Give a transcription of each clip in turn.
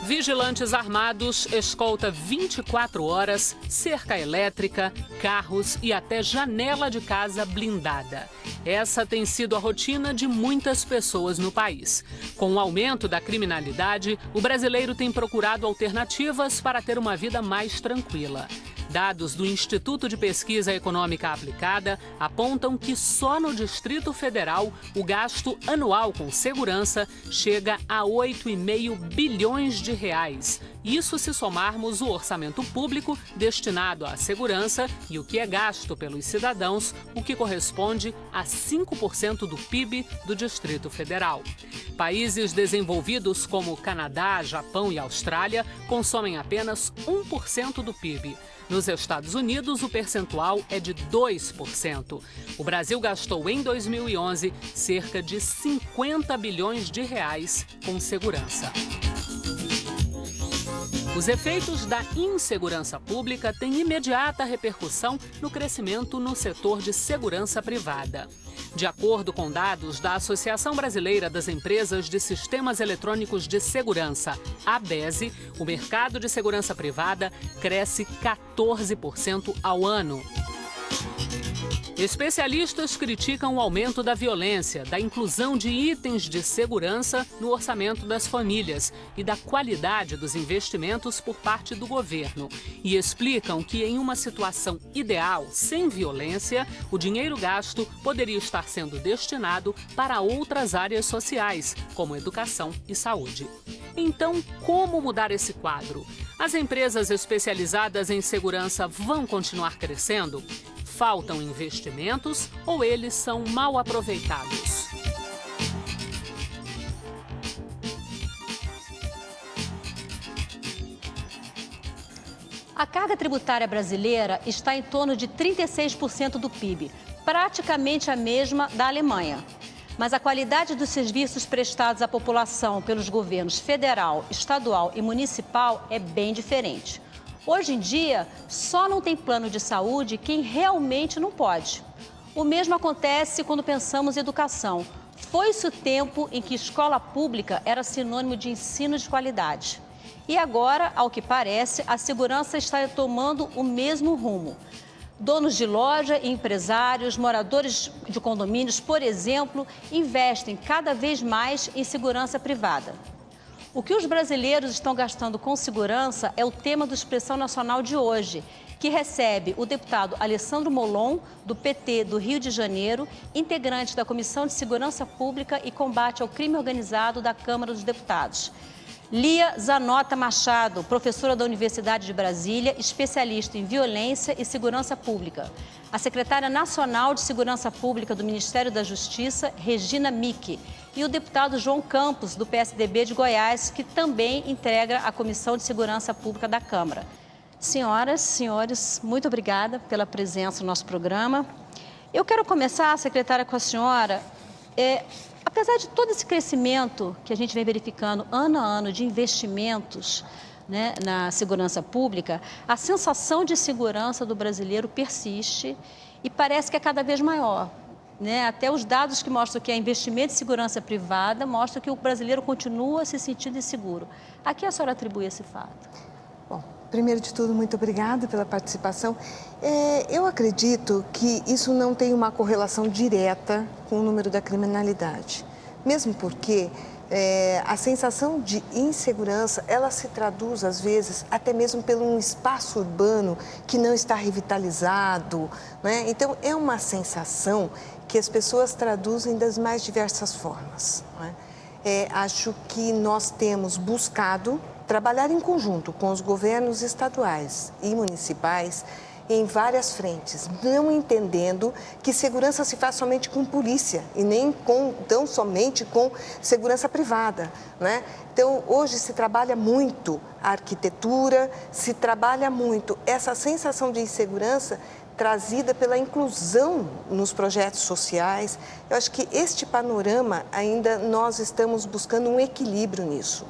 Vigilantes armados, escolta 24 horas, cerca elétrica, carros e até janela de casa blindada. Essa tem sido a rotina de muitas pessoas no país. Com o aumento da criminalidade, o brasileiro tem procurado alternativas para ter uma vida mais tranquila. Dados do Instituto de Pesquisa Econômica Aplicada apontam que só no Distrito Federal o gasto anual com segurança chega a 8,5 bilhões de reais. Isso se somarmos o orçamento público destinado à segurança e o que é gasto pelos cidadãos, o que corresponde a 5% do PIB do Distrito Federal. Países desenvolvidos como Canadá, Japão e Austrália consomem apenas 1% do PIB. Nos Estados Unidos, o percentual é de 2%. O Brasil gastou em 2011 cerca de 50 bilhões de reais com segurança. Os efeitos da insegurança pública têm imediata repercussão no crescimento no setor de segurança privada. De acordo com dados da Associação Brasileira das Empresas de Sistemas Eletrônicos de Segurança, ABESE, o mercado de segurança privada cresce 14% ao ano. Especialistas criticam o aumento da violência, da inclusão de itens de segurança no orçamento das famílias e da qualidade dos investimentos por parte do governo. E explicam que, em uma situação ideal, sem violência, o dinheiro gasto poderia estar sendo destinado para outras áreas sociais, como educação e saúde. Então, como mudar esse quadro? As empresas especializadas em segurança vão continuar crescendo? Faltam investimentos ou eles são mal aproveitados? A carga tributária brasileira está em torno de 36% do PIB, praticamente a mesma da Alemanha. Mas a qualidade dos serviços prestados à população pelos governos federal, estadual e municipal é bem diferente. Hoje em dia, só não tem plano de saúde quem realmente não pode. O mesmo acontece quando pensamos em educação. Foi-se o tempo em que escola pública era sinônimo de ensino de qualidade. E agora, ao que parece, a segurança está tomando o mesmo rumo. Donos de loja e empresários, moradores de condomínios, por exemplo, investem cada vez mais em segurança privada. O que os brasileiros estão gastando com segurança é o tema do Expressão Nacional de hoje, que recebe o deputado Alessandro Molon, do PT do Rio de Janeiro, integrante da Comissão de Segurança Pública e Combate ao Crime Organizado da Câmara dos Deputados. Lia Zanota Machado, professora da Universidade de Brasília, especialista em violência e segurança pública. A secretária nacional de Segurança Pública do Ministério da Justiça, Regina Micke. E o deputado João Campos, do PSDB de Goiás, que também integra a Comissão de Segurança Pública da Câmara. Senhoras, senhores, muito obrigada pela presença no nosso programa. Eu quero começar, secretária, com a senhora. Apesar de todo esse crescimento que a gente vem verificando ano a ano de investimentos, né, na segurança pública, a sensação de segurança do brasileiro persiste e parece que é cada vez maior. Né? Até os dados que mostram que há investimento em segurança privada mostram que o brasileiro continua se sentindo inseguro. A que a senhora atribui esse fato? Bom, primeiro de tudo, muito obrigada pela participação. Eu acredito que isso não tem uma correlação direta com o número da criminalidade, mesmo porque a sensação de insegurança, ela se traduz, às vezes, até mesmo por um espaço urbano que não está revitalizado, né? Então, é uma sensação que as pessoas traduzem das mais diversas formas, né? Acho que nós temos buscado trabalhar em conjunto com os governos estaduais e municipais em várias frentes, não entendendo que segurança se faz somente com polícia e nem tão somente com segurança privada, né? Então, hoje se trabalha muito a arquitetura, se trabalha muito essa sensação de insegurança trazida pela inclusão nos projetos sociais. Eu acho que este panorama ainda nós estamos buscando um equilíbrio nisso.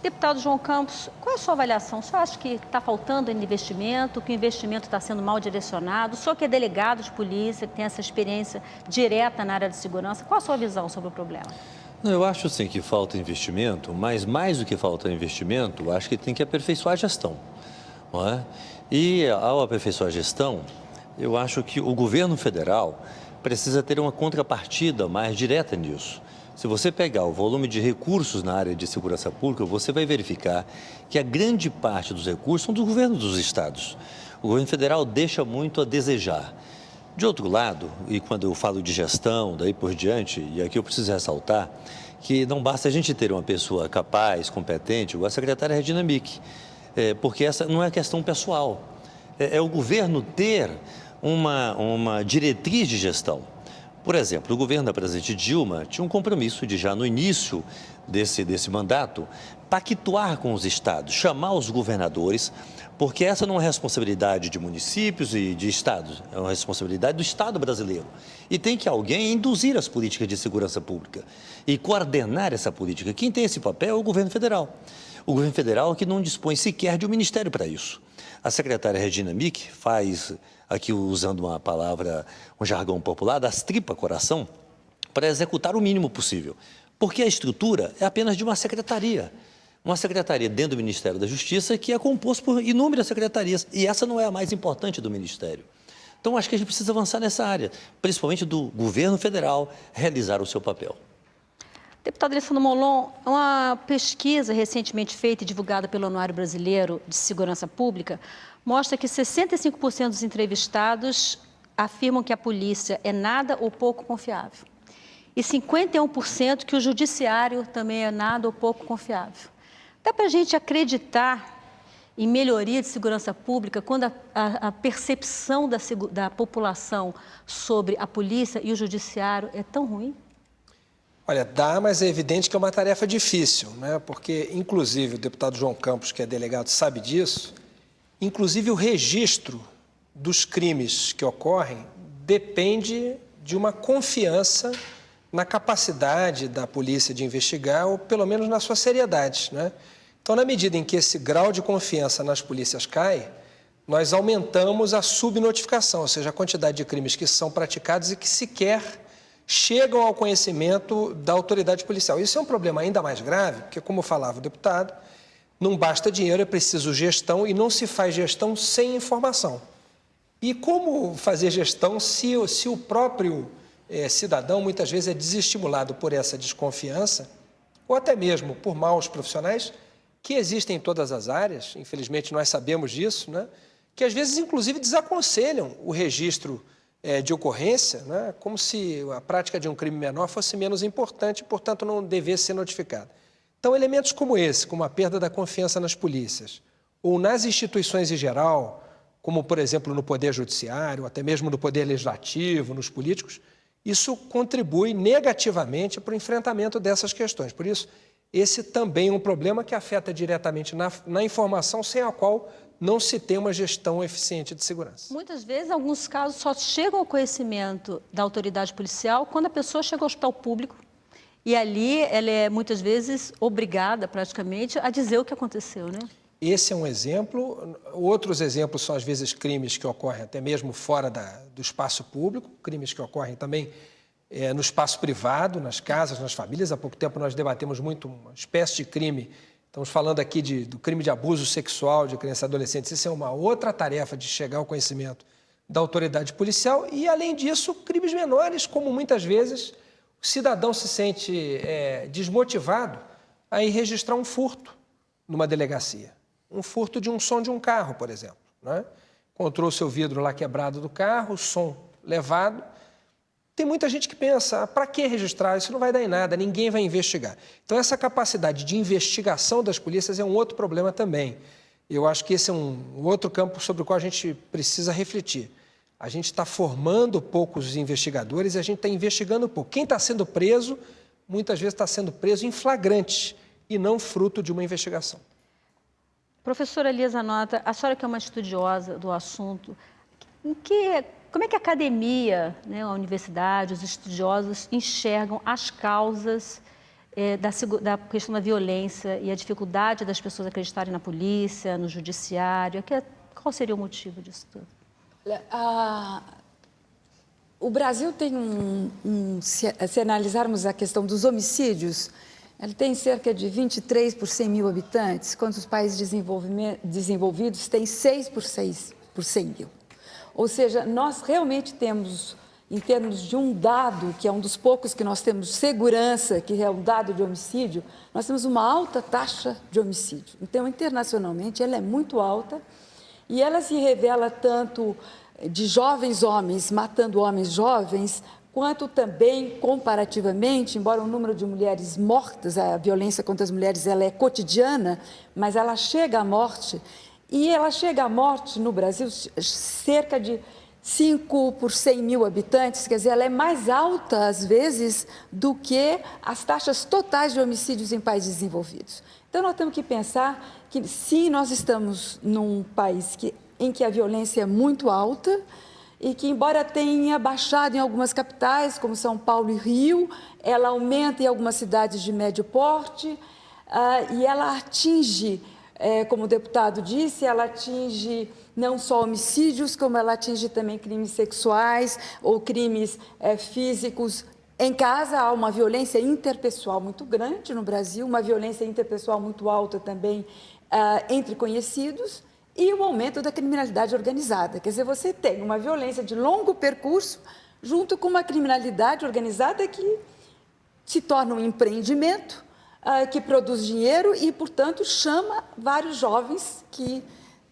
Deputado João Campos, qual é a sua avaliação? O senhor acha que está faltando investimento, que o investimento está sendo mal direcionado? O senhor que é delegado de polícia, que tem essa experiência direta na área de segurança, qual a sua visão sobre o problema? Não, eu acho sim que falta investimento, mas mais do que falta investimento, eu acho que tem que aperfeiçoar a gestão, não é? E ao aperfeiçoar a gestão, eu acho que o governo federal precisa ter uma contrapartida mais direta nisso. Se você pegar o volume de recursos na área de segurança pública, você vai verificar que a grande parte dos recursos são do governo dos estados. O governo federal deixa muito a desejar. De outro lado, e quando eu falo de gestão, daí por diante, e aqui eu preciso ressaltar, que não basta a gente ter uma pessoa capaz, competente, igual a secretária Regina Mick, porque essa não é questão pessoal. É o governo ter uma diretriz de gestão. Por exemplo, o governo da presidente Dilma tinha um compromisso de já no início desse mandato, pactuar com os estados, chamar os governadores, porque essa não é responsabilidade de municípios e de estados, é uma responsabilidade do Estado brasileiro. E tem que alguém induzir as políticas de segurança pública e coordenar essa política. Quem tem esse papel é o governo federal. O governo federal que não dispõe sequer de um ministério para isso. A secretária Regina Mick faz, aqui usando uma palavra, um jargão popular, das tripas coração, para executar o mínimo possível. Porque a estrutura é apenas de uma secretaria dentro do Ministério da Justiça que é composto por inúmeras secretarias, e essa não é a mais importante do Ministério. Então, acho que a gente precisa avançar nessa área, principalmente do governo federal realizar o seu papel. Deputado Alessandro Molon, uma pesquisa recentemente feita e divulgada pelo Anuário Brasileiro de Segurança Pública mostra que 65% dos entrevistados afirmam que a polícia é nada ou pouco confiável. E 51% que o judiciário também é nada ou pouco confiável. Dá para a gente acreditar em melhoria de segurança pública quando a percepção da população sobre a polícia e o judiciário é tão ruim? Olha, dá, mas é evidente que é uma tarefa difícil, né? Porque, inclusive, o deputado João Campos, que é delegado, sabe disso, inclusive o registro dos crimes que ocorrem depende de uma confiança na capacidade da polícia de investigar, ou pelo menos na sua seriedade, né? Então, na medida em que esse grau de confiança nas polícias cai, nós aumentamos a subnotificação, ou seja, a quantidade de crimes que são praticados e que sequer chegam ao conhecimento da autoridade policial. Isso é um problema ainda mais grave, porque, como falava o deputado, não basta dinheiro, é preciso gestão, e não se faz gestão sem informação. E como fazer gestão se o próprio cidadão, muitas vezes, é desestimulado por essa desconfiança, ou até mesmo por maus profissionais, que existem em todas as áreas, infelizmente nós sabemos disso, né? Que às vezes, inclusive, desaconselham o registro de ocorrência, né? Como se a prática de um crime menor fosse menos importante e, portanto, não devesse ser notificada. Então, elementos como esse, como a perda da confiança nas polícias, ou nas instituições em geral, como, por exemplo, no Poder Judiciário, até mesmo no Poder Legislativo, nos políticos, isso contribui negativamente para o enfrentamento dessas questões. Por isso, esse também é um problema que afeta diretamente na informação, sem a qual não se tem uma gestão eficiente de segurança. Muitas vezes, alguns casos só chegam ao conhecimento da autoridade policial quando a pessoa chega ao hospital público e ali ela é, muitas vezes, obrigada, praticamente, a dizer o que aconteceu, né? Esse é um exemplo. Outros exemplos são, às vezes, crimes que ocorrem até mesmo fora do espaço público, crimes que ocorrem também no espaço privado, nas casas, nas famílias. Há pouco tempo nós debatemos muito uma espécie de crime. Estamos falando aqui do crime de abuso sexual de crianças e adolescentes. Isso é uma outra tarefa de chegar ao conhecimento da autoridade policial. E, além disso, crimes menores, como muitas vezes o cidadão se sente desmotivado a ir registrar um furto numa delegacia. Um furto de um som de um carro, por exemplo, né? Encontrou o seu vidro lá quebrado do carro, o som levado. Tem muita gente que pensa, para que registrar? Isso não vai dar em nada, ninguém vai investigar. Então, essa capacidade de investigação das polícias é um outro problema também. Eu acho que esse é um outro campo sobre o qual a gente precisa refletir. A gente está formando poucos investigadores e a gente está investigando pouco. Quem está sendo preso, muitas vezes está sendo preso em flagrante e não fruto de uma investigação. Professora Lia Zanotta, a senhora que é uma estudiosa do assunto, como é que a academia, né, a universidade, os estudiosos enxergam as causas da questão da violência e a dificuldade das pessoas acreditarem na polícia, no judiciário? Qual seria o motivo disso tudo? O Brasil tem se analisarmos a questão dos homicídios, ele tem cerca de 23 por 100 mil habitantes, quando os países desenvolvidos têm 6 por 100 mil. Ou seja, nós realmente temos, em termos de um dado, que é um dos poucos que nós temos segurança, que é o dado de homicídio, nós temos uma alta taxa de homicídio. Então, internacionalmente, ela é muito alta e ela se revela tanto de jovens homens matando homens jovens, quanto também, comparativamente, embora o número de mulheres mortas, a violência contra as mulheres, ela é cotidiana, mas ela chega à morte, e ela chega à morte no Brasil cerca de 5 por 100 mil habitantes, quer dizer, ela é mais alta, às vezes, do que as taxas totais de homicídios em países desenvolvidos. Então, nós temos que pensar que, sim, nós estamos num país em que a violência é muito alta e que, embora tenha baixado em algumas capitais, como São Paulo e Rio, ela aumenta em algumas cidades de médio porte e ela atinge, como o deputado disse, ela atinge não só homicídios, como ela atinge também crimes sexuais ou crimes físicos. Em casa há uma violência interpessoal muito grande no Brasil, uma violência interpessoal muito alta também entre conhecidos, e o aumento da criminalidade organizada. Quer dizer, você tem uma violência de longo percurso junto com uma criminalidade organizada que se torna um empreendimento, que produz dinheiro e, portanto, chama vários jovens que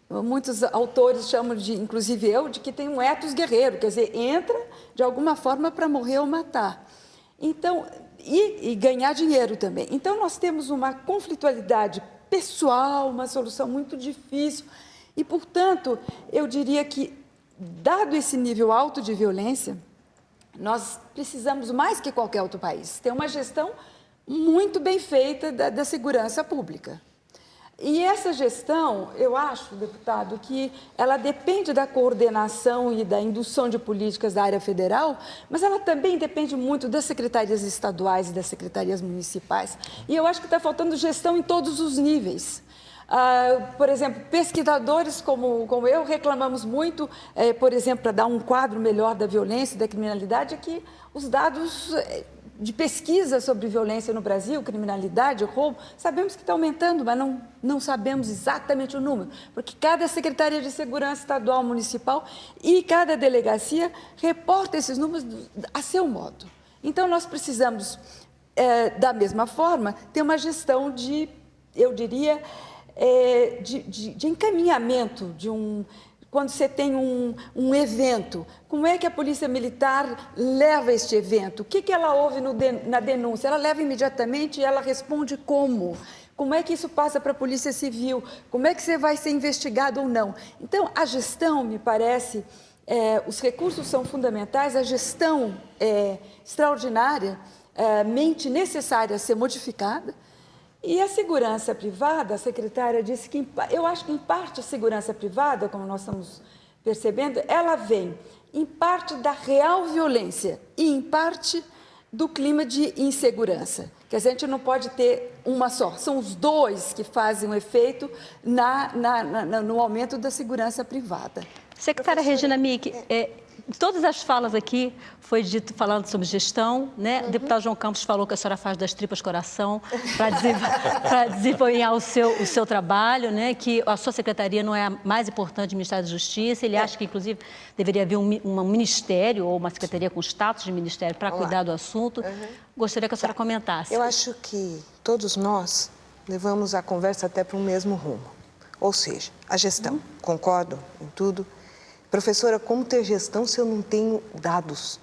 muitos autores chamam de, inclusive eu, de que tem um ethos guerreiro, quer dizer, entra de alguma forma para morrer ou matar. Então, e ganhar dinheiro também. Então, nós temos uma conflitualidade pessoal, uma solução muito difícil. E, portanto, eu diria que, dado esse nível alto de violência, nós precisamos, mais que qualquer outro país, ter uma gestão muito bem feita da segurança pública. E essa gestão, eu acho, deputado, que ela depende da coordenação e da indução de políticas da área federal, mas ela também depende muito das secretarias estaduais e das secretarias municipais. E eu acho que está faltando gestão em todos os níveis. Por exemplo, pesquisadores como eu reclamamos muito, por exemplo, para dar um quadro melhor da violência e da criminalidade, que os dados de pesquisa sobre violência no Brasil, criminalidade, roubo, sabemos que está aumentando, mas não sabemos exatamente o número, porque cada Secretaria de Segurança Estadual, Municipal e cada delegacia reporta esses números a seu modo. Então, nós precisamos, da mesma forma, ter uma gestão eu diria, de encaminhamento, quando você tem um evento, como é que a Polícia Militar leva este evento? O que ela ouve na denúncia? Ela leva imediatamente e ela responde como? Como é que isso passa para a Polícia Civil? Como é que você vai ser investigado ou não? Então, a gestão, me parece, os recursos são fundamentais, a gestão é extraordinariamente necessária a ser modificada. E a segurança privada, a secretária disse que, eu acho que em parte a segurança privada, como nós estamos percebendo, ela vem em parte da real violência e em parte do clima de insegurança. Quer dizer, a gente não pode ter uma só, são os dois que fazem um efeito no aumento da segurança privada. Secretária Regina Mick, todas as falas aqui foi dito falando sobre gestão, né? O deputado João Campos falou que a senhora faz das tripas coração para desempenhar o seu trabalho, né? Que a sua secretaria não é a mais importante do Ministério da Justiça. Ele acha que, inclusive, deveria haver um ministério ou uma secretaria com status de ministério para cuidar do assunto. Gostaria que a senhora comentasse. Eu acho que todos nós levamos a conversa até para o mesmo rumo. Ou seja, a gestão. Concordo em tudo. Professora, como ter gestão se eu não tenho dados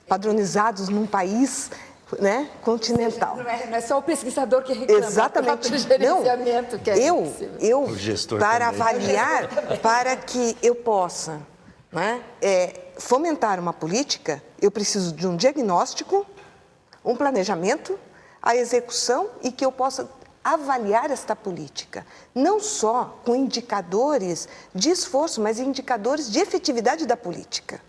padronizados num país, né, continental? Não é só o pesquisador que reclama. Exatamente. O gerenciamento que é eu para avaliar, para que eu possa, né, fomentar uma política, eu preciso de um diagnóstico, um planejamento, a execução e que eu possa avaliar esta política, não só com indicadores de esforço, mas indicadores de efetividade da política.